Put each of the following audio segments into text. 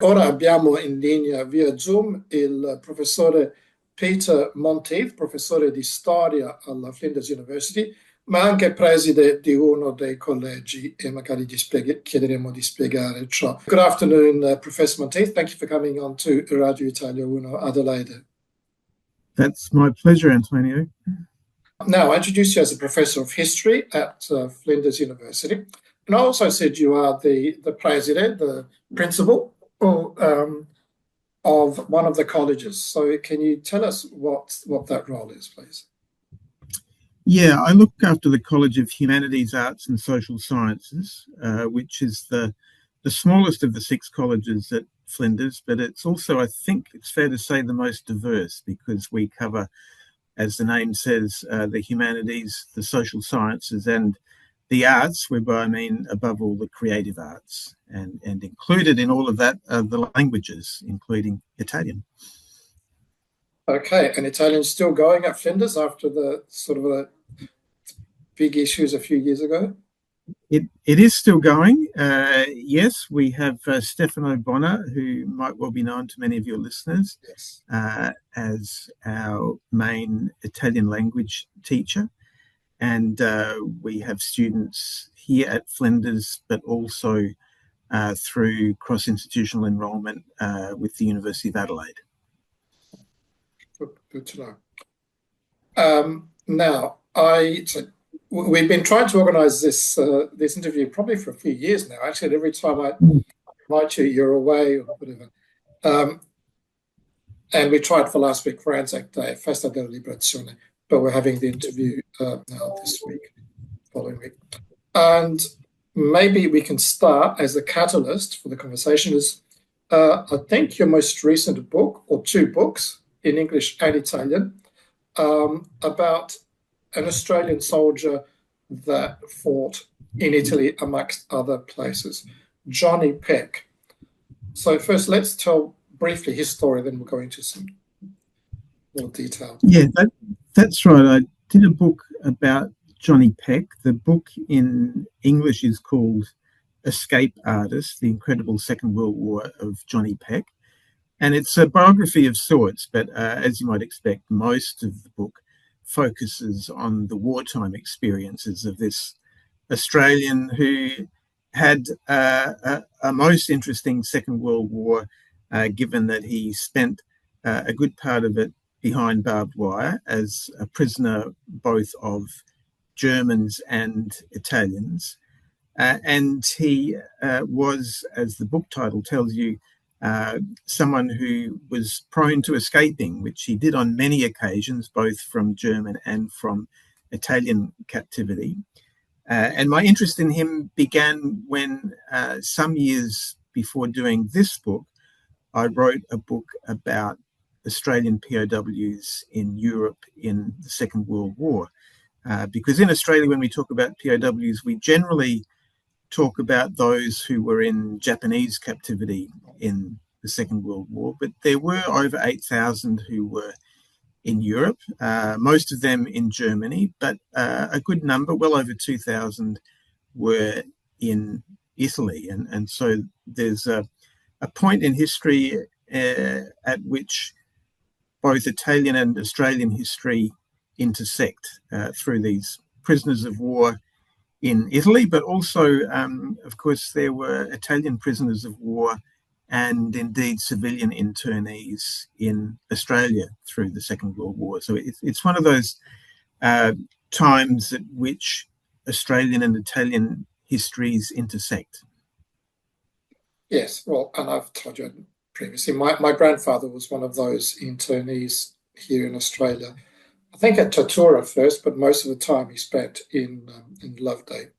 Ora abbiamo in linea via Zoom il professore Peter Monteath, professore di storia alla Flinders University, ma anche preside di uno dei collegi e magari chiederemo di spiegare ciò. Good afternoon, Professor Monteith. Thank you for coming on to Radio Italia 1 Adelaide. That's my pleasure, Antonio. Now, I introduced you as a professor of history at Flinders University. And I also said you are the president, the principal of one of the colleges. So can you tell us what that role is, please? Yeah, I look after the College of Humanities, Arts and Social Sciences, which is the smallest of the 6 colleges at Flinders, but it's also, I think it's fair to say, the most diverse because we cover, as the name says, the humanities, the social sciences and the arts, whereby I mean above all the creative arts, and included in all of that are the languages, including Italian. Okay, and Italian's still going at Flinders after the sort of big issues a few years ago? It is still going. Yes, we have Stefano Bonner, who might well be known to many of your listeners, yes, as our main Italian language teacher. And we have students here at Flinders, but also through cross-institutional enrolment with the University of Adelaide. Good to know. Now, we've been trying to organise this interview probably for a few years now. Actually, every time I invite you, you're away or whatever. And we tried for last week for Anzac Day, Festa della Liberazione, but we're having the interview now this week, following week. And maybe we can start as a catalyst for the conversation is, I think your most recent book, or 2 books in English and Italian, about an Australian soldier that fought in Italy amongst other places, Johnny Peck. So first, let's tell briefly his story, then we'll go into some more detail. Yeah, that's right. I did a book about Johnny Peck. The book in English is called Escape Artist, The Incredible Second World War of Johnny Peck. And it's a biography of sorts, but as you might expect, most of the book focuses on the wartime experiences of this Australian who had a most interesting Second World War, given that he spent a good part of it behind barbed wire as a prisoner both of Germans and Italians. And he was, as the book title tells you, someone who was prone to escaping, which he did on many occasions, both from German and from Italian captivity. And my interest in him began when some years before doing this book, I wrote a book about Australian POWs in Europe in the Second World War. Because in Australia, when we talk about POWs, we generally talk about those who were in Japanese captivity in the Second World War, but there were over 8,000 who were in Europe, most of them in Germany, but a good number, well over 2,000, were in Italy. And so there's a point in history at which both Italian and Australian history intersect through these prisoners of war in Italy, but also, of course, there were Italian prisoners of war and indeed civilian internees in Australia through the Second World War. So it's one of those times at which Australian and Italian histories intersect. Yes, well, and I've told you previously, my grandfather was one of those internees here in Australia. I think at Tatura first, but most of the time he spent in Loveday.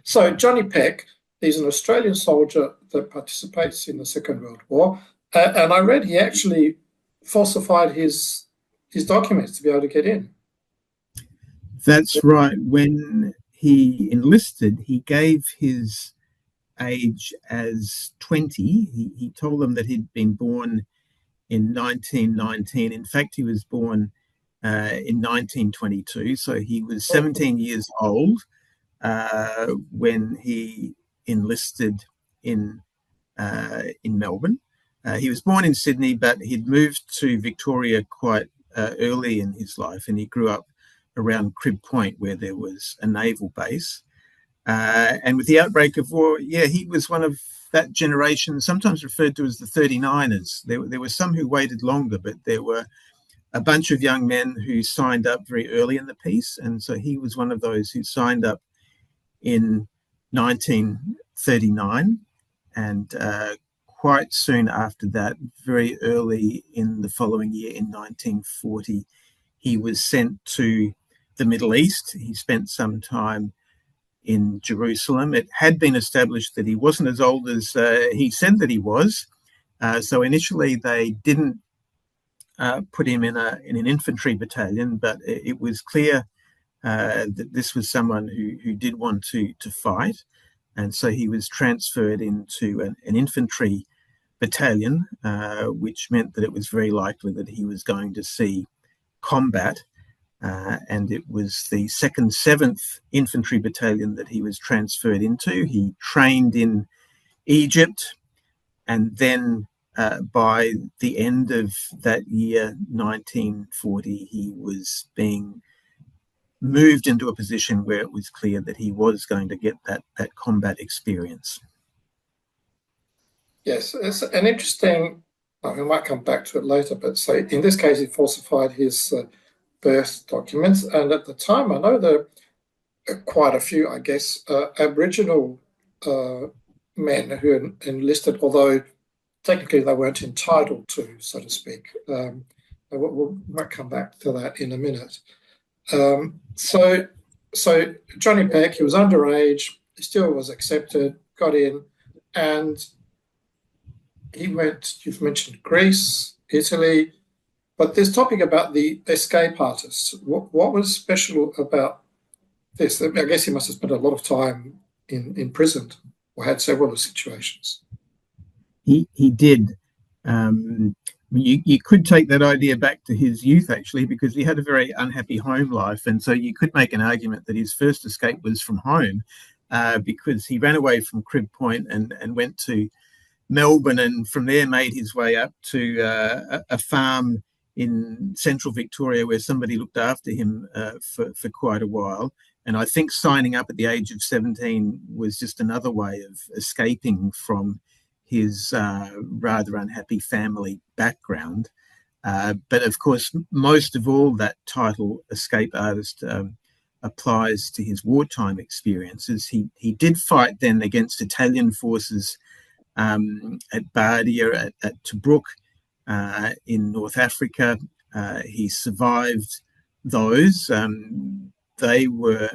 So Johnny Peck, he's an Australian soldier that participates in the Second World War, and I read he actually falsified his documents to be able to get in. That's right. When he enlisted, he gave his age as 20. He told them that he'd been born in 1919. In fact, he was born in 1922, so he was 17 years old when he enlisted in in Melbourne. He was born in Sydney, but he'd moved to Victoria quite early in his life, and he grew up around Crib Point, where there was a naval base. And with the outbreak of war, he was one of that generation, sometimes referred to as the 39ers. There were some who waited longer, but there were a bunch of young men who signed up very early in the piece. And so he was one of those who signed up in 1939. And quite soon after that, very early in the following year, in 1940, he was sent to the Middle East. He spent some time in Jerusalem. It had been established that he wasn't as old as he said that he was. So initially they didn't put him in an infantry battalion, but it was clear that this was someone who did want to fight. And so he was transferred into an infantry battalion, which meant that it was very likely that he was going to see combat. And it was the 2nd 7th Infantry Battalion that he was transferred into. He trained in Egypt, and then by the end of that year, 1940, he was being moved into a position where it was clear that he was going to get that combat experience. Yes, it's an interesting, we might come back to it later, but so in this case, he falsified his birth documents. And at the time, I know there are quite a few, I guess, Aboriginal men who enlisted, although technically they weren't entitled to, so to speak. We might come back to that in a minute. So Johnny Peck, he was underage, he still was accepted, got in, and he went, you've mentioned Greece, Italy, but this topic about the escape artists, what was special about this? I guess he must have spent a lot of time in prison, or had several situations. He did. You could take that idea back to his youth, actually, because he had a very unhappy home life. And so you could make an argument that his first escape was from home, because he ran away from Crib Point and went to Melbourne, and from there made his way up to a farm in central Victoria where somebody looked after him for quite a while. And I think signing up at the age of 17 was just another way of escaping from his rather unhappy family background. But of course, most of all, that title, Escape Artist, applies to his wartime experiences. He did fight then against Italian forces at Bardia, at Tobruk, in North Africa. He survived those. They were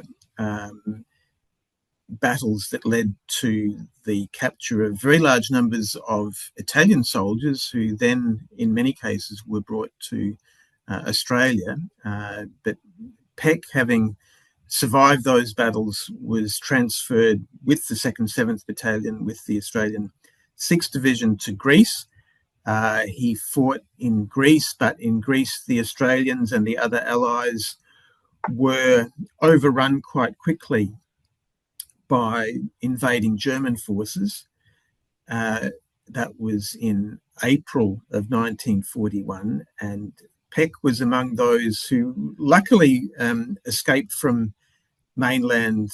battles that led to the capture of very large numbers of Italian soldiers who then, in many cases, were brought to Australia. But Peck, having survived those battles, was transferred with the 2nd 7th Battalion with the Australian 6th Division to Greece. He fought in Greece, but in Greece, the Australians and the other allies were overrun quite quickly by invading German forces. That was in April of 1941, and Peck was among those who luckily escaped from mainland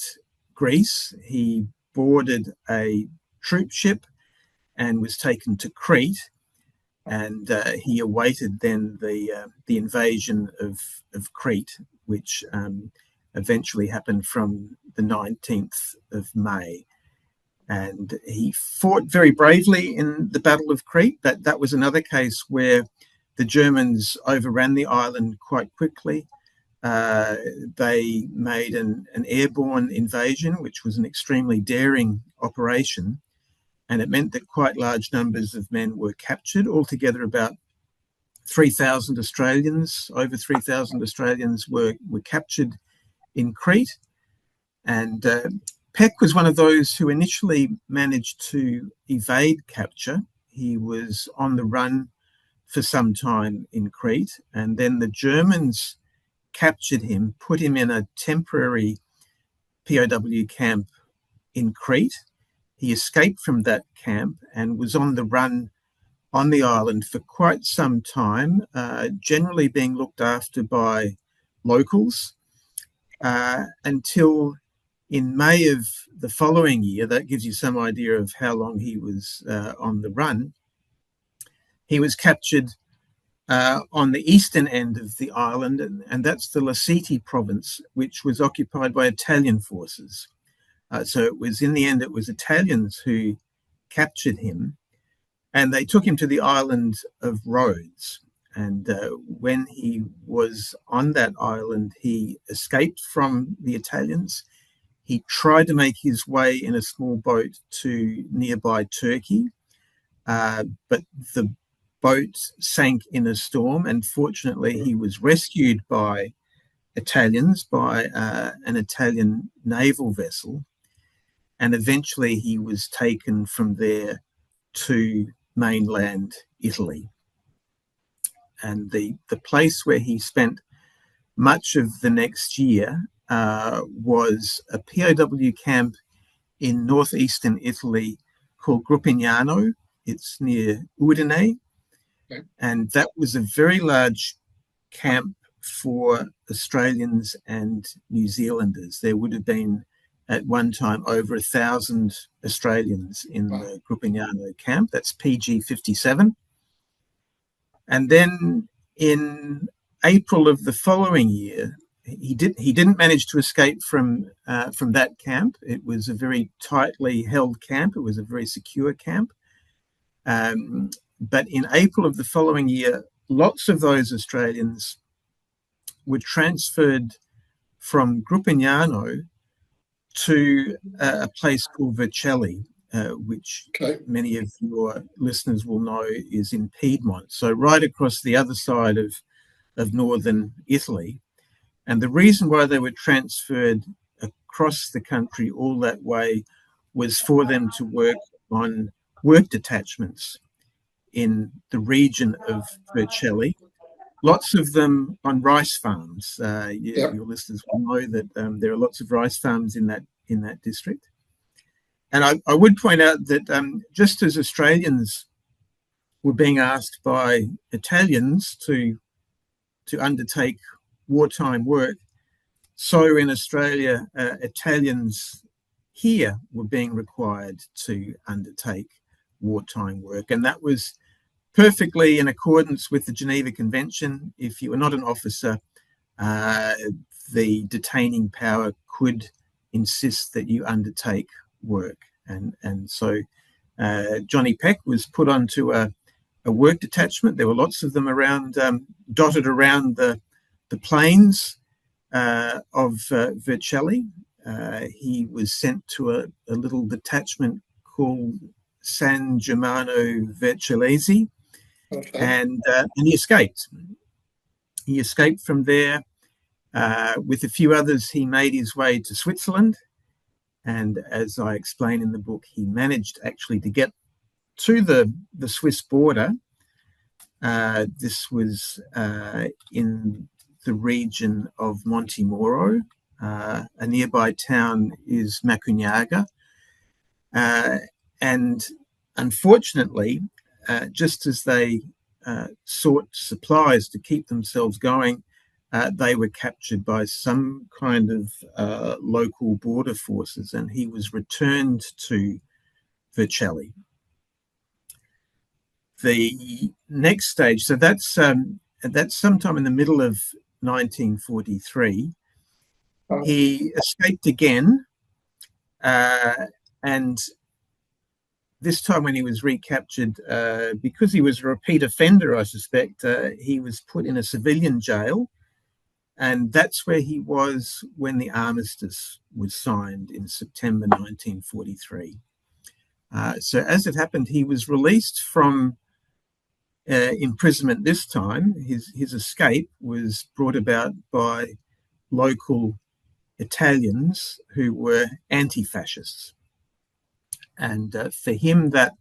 Greece. He boarded a troop ship and was taken to Crete, and he awaited then the invasion of Crete, which eventually happened from the 19th of May. And he fought very bravely in the Battle of Crete. That was another case where the Germans overran the island quite quickly. They made an airborne invasion, which was an extremely daring operation. And it meant that quite large numbers of men were captured. Altogether, about 3,000 Australians, over 3,000 Australians were captured in Crete. And Peck was one of those who initially managed to evade capture. He was on the run for some time in Crete, and then the Germans captured him, put him in a temporary POW camp in Crete, he escaped from that camp and was on the run on the island for quite some time, generally being looked after by locals, until in May of the following year. That gives you some idea of how long he was on the run. He was captured on the eastern end of the island, and that's the Lasciti province, which was occupied by Italian forces. So it was, in the end, it was Italians who captured him, and they took him to the island of Rhodes. And when he was on that island, he escaped from the Italians. He tried to make his way in a small boat to nearby Turkey, but the boat sank in a storm, and fortunately he was rescued by Italians, by an Italian naval vessel, and eventually he was taken from there to mainland Italy. And the place where he spent much of the next year was a POW camp in northeastern Italy called Gruppignano. It's near Udine. Okay. And that was a very large camp for Australians and New Zealanders. There would have been at one time over 1,000 Australians in the Gruppignano camp. That's PG 57. And then in April of the following year, he didn't manage to escape from that camp. It was a very tightly held camp. It was a very secure camp. But in April of the following year, lots of those Australians were transferred from Gruppignano to a place called Vercelli, which many of your listeners will know is in Piedmont, so right across the other side of northern Italy. And the reason why they were transferred across the country all that way was for them to work on work detachments in the region of Vercelli, lots of them on rice farms. Your listeners will know that there are lots of rice farms in that district. And I would point out that just as Australians were being asked by Italians to undertake wartime work, so in Australia, Italians here were being required to undertake wartime work. And that was perfectly in accordance with the Geneva Convention. If you were not an officer, the detaining power could insist that you undertake work. And so Johnny Peck was put onto a work detachment. There were lots of them around, dotted around the plains of Vercelli. He was sent to a little detachment called San Germano Vercellese, and he escaped. He escaped from there. With a few others, he made his way to Switzerland. And as I explain in the book, he managed actually to get to the Swiss border. This was in the region of Montemoro. A nearby town is Macugnaga. And unfortunately, just as they sought supplies to keep themselves going, they were captured by some kind of local border forces, and he was returned to Vercelli. The next stage, so that's sometime in the middle of 1943. He escaped again, and this time when he was recaptured, because he was a repeat offender, I suspect, he was put in a civilian jail. And that's where he was when the armistice was signed in September 1943. So as it happened, he was released from imprisonment this time. His escape was brought about by local Italians who were anti-fascists. And for him, that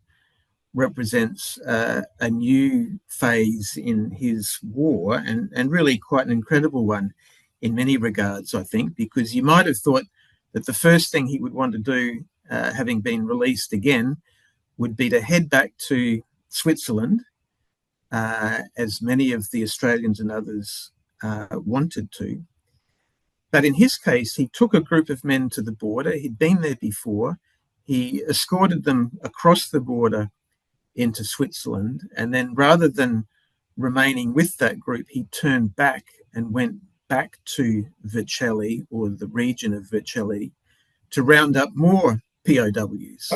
represents a new phase in his war, and really quite an incredible one in many regards, I think, because you might have thought that the first thing he would want to do having been released again, would be to head back to Switzerland, as many of the Australians and others wanted to. But in his case, he took a group of men to the border. He'd been there before. He escorted them across the border into Switzerland. And then rather than remaining with that group, he turned back and went back to Vercelli, or the region of Vercelli, to round up more POWs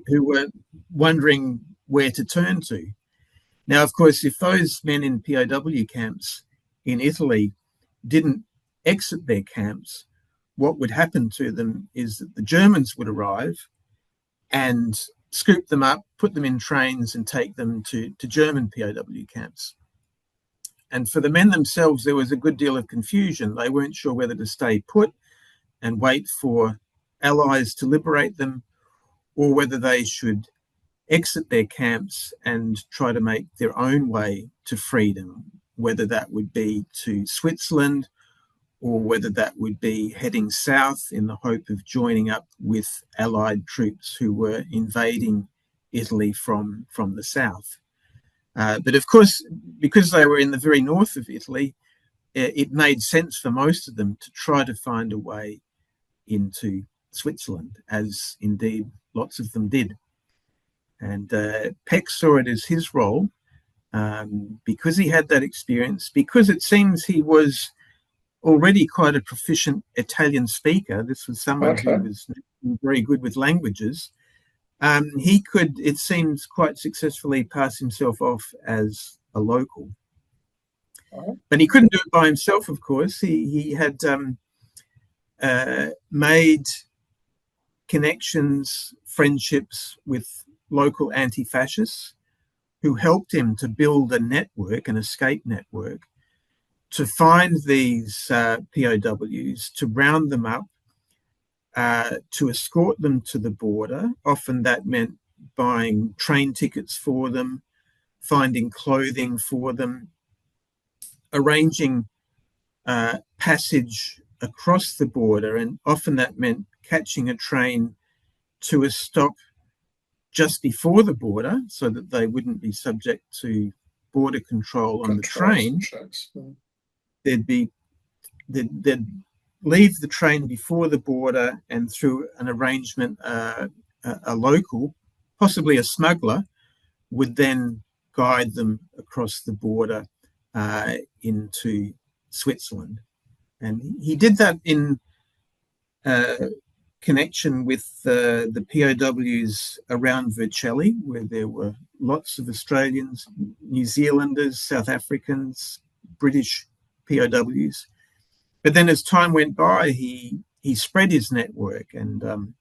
who were wondering where to turn to. Now, of course, if those men in POW camps in Italy didn't exit their camps, what would happen to them is that the Germans would arrive and scoop them up, put them in trains and take them to German POW camps. And for the men themselves, there was a good deal of confusion. They weren't sure whether to stay put and wait for allies to liberate them, or whether they should exit their camps and try to make their own way to freedom, whether that would be to Switzerland or whether that would be heading south in the hope of joining up with Allied troops who were invading Italy from the south. But of course, because they were in the very north of Italy, it made sense for most of them to try to find a way into Switzerland, as indeed lots of them did. And Peck saw it as his role, because he had that experience, because it seems he was already quite a proficient Italian speaker. This was someone who was very good with languages. He could, it seems, quite successfully pass himself off as a local. But he couldn't do it by himself, of course. He had made connections, friendships with local anti-fascists who helped him to build a network, an escape network, to find these POWs, to round them up, to escort them to the border. Often that meant buying train tickets for them, finding clothing for them, arranging passage across the border, and often that meant catching a train to a stop just before the border so that they wouldn't be subject to border control on the train. They'd leave the train before the border, and through an arrangement, a local, possibly a smuggler, would then guide them across the border into Switzerland. And he did that in connection with the POWs around Vercelli, where there were lots of Australians, New Zealanders, South Africans, British POWs. But then as time went by, he spread his network, and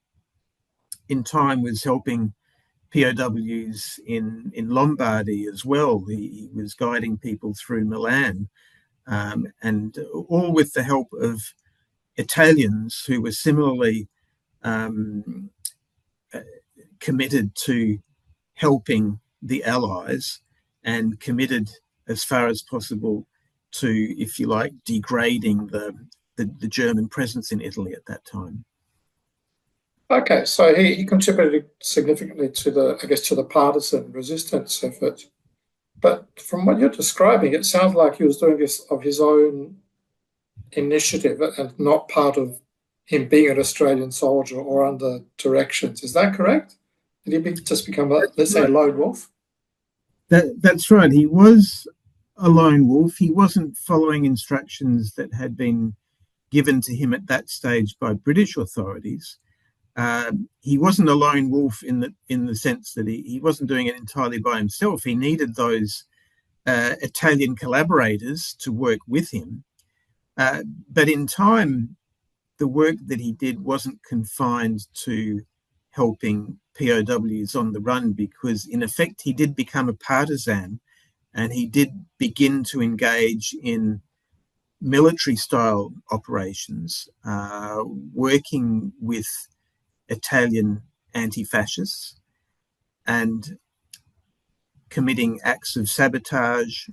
in time was helping POWs in Lombardy as well. He was guiding people through Milan, and all with the help of Italians who were similarly committed to helping the Allies, and committed as far as possible to, if you like, degrading the German presence in Italy at that time. Okay, so he contributed significantly to the partisan resistance effort. But from what you're describing, it sounds like he was doing this of his own initiative and not part of him being an Australian soldier or under directions. Is that correct? Did he just become, let's say, a lone wolf? That's right. He was a lone wolf. He wasn't following instructions that had been given to him at that stage by British authorities. He wasn't a lone wolf in the sense that he wasn't doing it entirely by himself. He needed those Italian collaborators to work with him. But in time, the work that he did wasn't confined to helping POWs on the run, because in effect he did become a partisan, and he did begin to engage in military-style operations, working with Italian anti-fascists and committing acts of sabotage,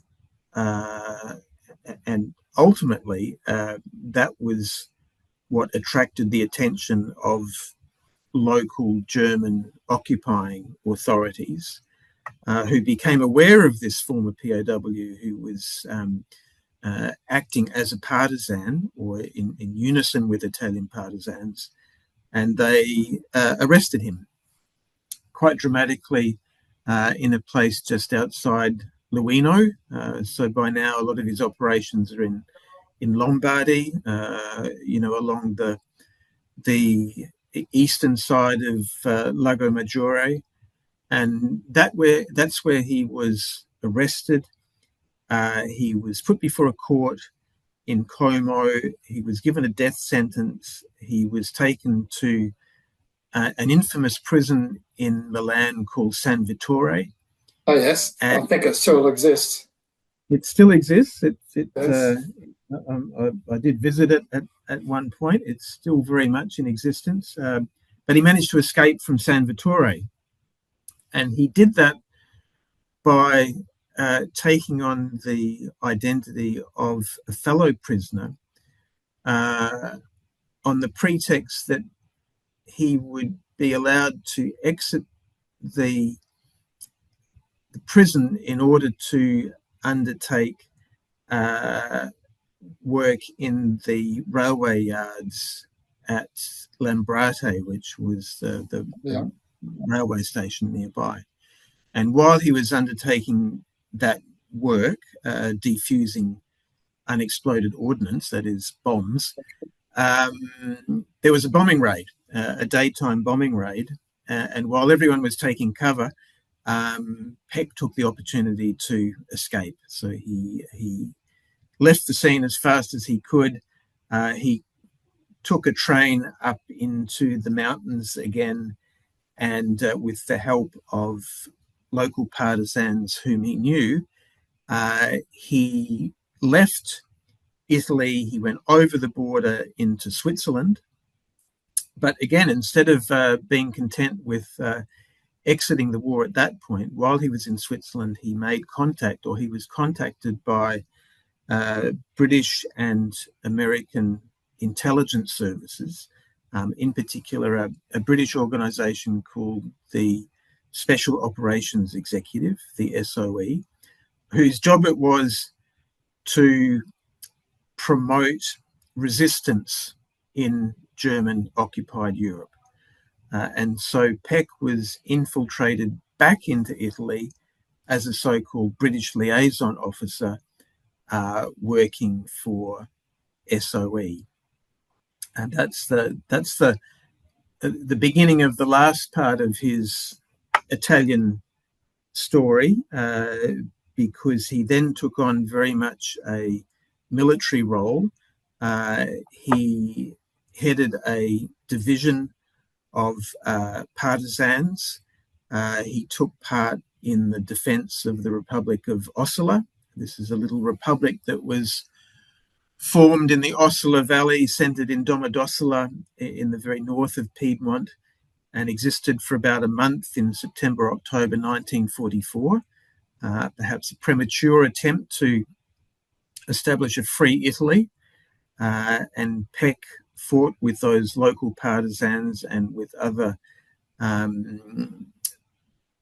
and ultimately that was what attracted the attention of local German occupying authorities, who became aware of this former POW who was acting as a partisan or in unison with Italian partisans, and they arrested him quite dramatically in a place just outside Luino. So by now, a lot of his operations are in Lombardy, along the eastern side of Lago Maggiore, and that's where he was arrested. He was put before a court in Como. He was given a death sentence. He was taken to an infamous prison in Milan called San Vittore. Oh, yes. I think it still exists. It still exists. Yes. I did visit it at one point. It's still very much in existence. But he managed to escape from San Vittore. And he did that by taking on the identity of a fellow prisoner on the pretext that he would be allowed to exit the prison in order to undertake work in the railway yards at Lambrate, which was the railway station nearby. And while he was undertaking that work, defusing unexploded ordnance, that is bombs, there was a bombing raid, a daytime bombing raid. And while everyone was taking cover, Peck took the opportunity to escape. So he left the scene as fast as he could. He took a train up into the mountains again, and with the help of local partisans whom he knew, he left Italy. He went over the border into Switzerland. But again, instead of being content with exiting the war at that point, while he was in Switzerland, he made contact, or he was contacted by British and American intelligence services, in particular a British organisation called the Special Operations Executive, the SOE, whose job it was to promote resistance in German-occupied Europe. And so Peck was infiltrated back into Italy as a so-called British liaison officer working for SOE. And that's the beginning of the last part of his Italian story, because he then took on very much a military role. He headed a division of partisans. He took part in the defense of the Republic of Ossola. This is a little republic that was formed in the Ossola Valley, centered in Domodossola in the very north of Piedmont, and existed for about a month in September, October 1944. Perhaps a premature attempt to establish a free Italy. And Peck fought with those local partisans and with other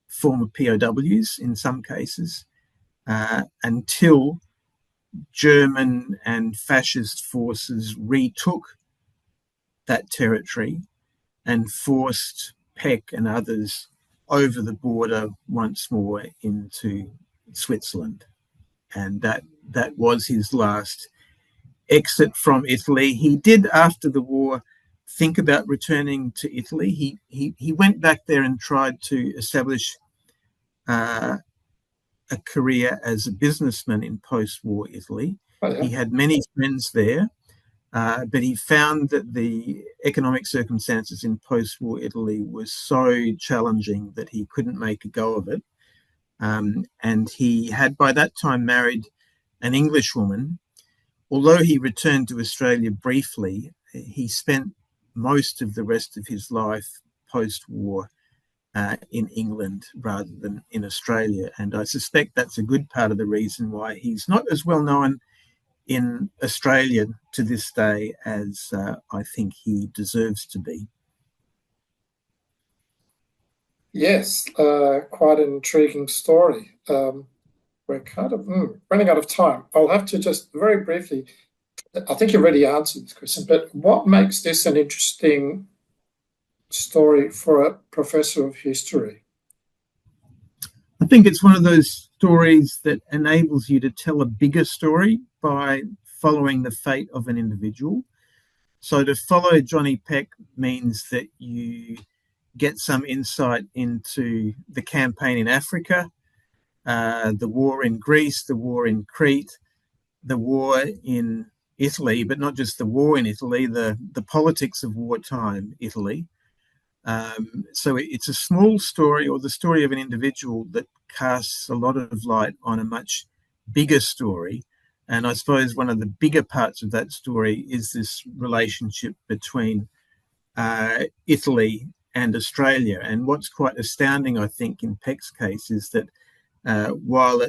former POWs in some cases, until German and fascist forces retook that territory and forced Peck and others over the border once more into Switzerland. And that was his last exit from Italy. He did, after the war, think about returning to Italy. He went back there and tried to establish a career as a businessman in post-war Italy. Oh, yeah. He had many friends there, but he found that the economic circumstances in post-war Italy were so challenging that he couldn't make a go of it. And he had by that time married an English woman. Although he returned to Australia briefly, he spent most of the rest of his life post-war in England rather than in Australia. And I suspect that's a good part of the reason why he's not as well known in Australia to this day as I think he deserves to be. Yes, quite an intriguing story. We're kind of running out of time. I'll have to just very briefly, I think you already answered this question, but what makes this an interesting story for a professor of history? I think it's one of those stories that enables you to tell a bigger story by following the fate of an individual. So to follow Johnny Peck means that you get some insight into the campaign in Africa, the war in Greece, the war in Crete, the war in Italy, but not just the war in Italy, the politics of wartime Italy. So it's a small story, or the story of an individual, that casts a lot of light on a much bigger story. And I suppose one of the bigger parts of that story is this relationship between Italy and Australia. And what's quite astounding, I think, in Peck's case is that while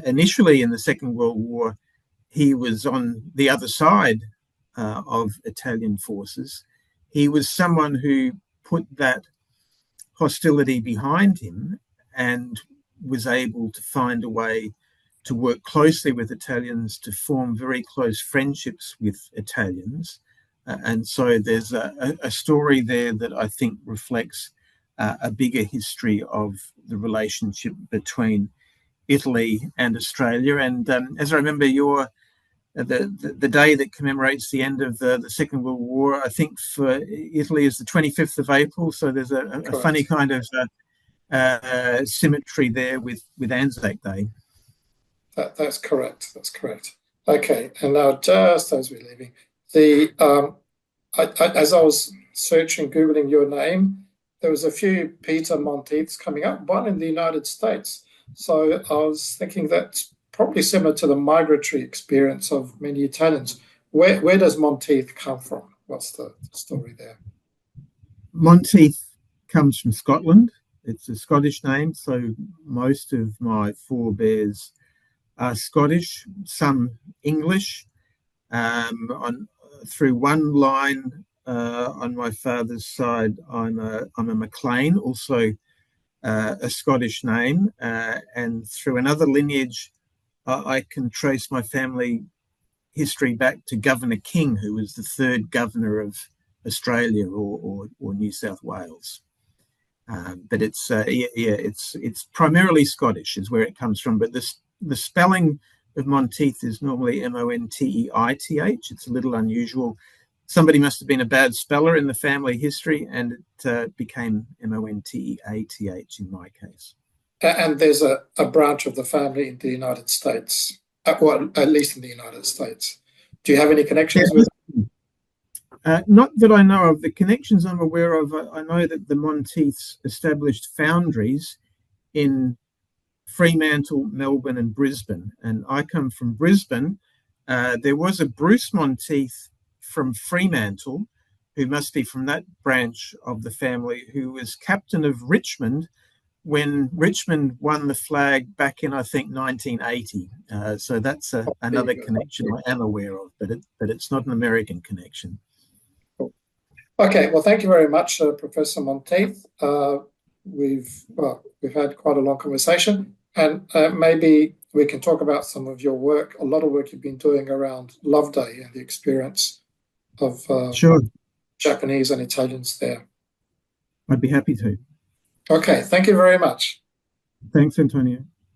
initially in the Second World War he was on the other side of Italian forces, he was someone who put that hostility behind him and was able to find a way to work closely with Italians, to form very close friendships with Italians. And so there's a story there that I think reflects a bigger history of the relationship between Italy and Australia. And as I remember, the day that commemorates the end of the Second World War, I think for Italy is the 25th of April. So there's a funny kind of symmetry there with Anzac Day. That's correct. That's correct. Okay, and now just as we're leaving, the as I was searching, Googling your name, there was a few Peter Monteiths coming up, one in the United States. So I was thinking that's probably similar to the migratory experience of many Italians. Where does Monteith come from? What's the story there? Monteith comes from Scotland. It's a Scottish name, so most of my forebears are Scottish, some English. Through one line on my father's side, I'm a MacLean, also a Scottish name, and through another lineage, I can trace my family history back to Governor King, who was the third governor of Australia or New South Wales. But it's primarily Scottish is where it comes from. But the spelling of Monteith is normally Monteith. It's a little unusual. Somebody must have been a bad speller in the family history, and it became Monteath in my case. And there's a branch of the family in the United States, well, at least in the United States. Do you have any connections with? Not that I know of. The connections I'm aware of, I know that the Monteiths established foundries in Fremantle, Melbourne, and Brisbane. And I come from Brisbane. There was a Bruce Monteith from Fremantle, who must be from that branch of the family, who was captain of Richmond when Richmond won the flag back in, I think, 1980. So that's another connection I am aware of, but it's not an American connection. Okay, well, thank you very much, Professor Monteith. We've had quite a long conversation, and maybe we can talk about some of your work, a lot of work you've been doing around Loveday and the experience of sure. Japanese and Italians there. I'd be happy to. Okay, thank you very much. Thanks, Antonio.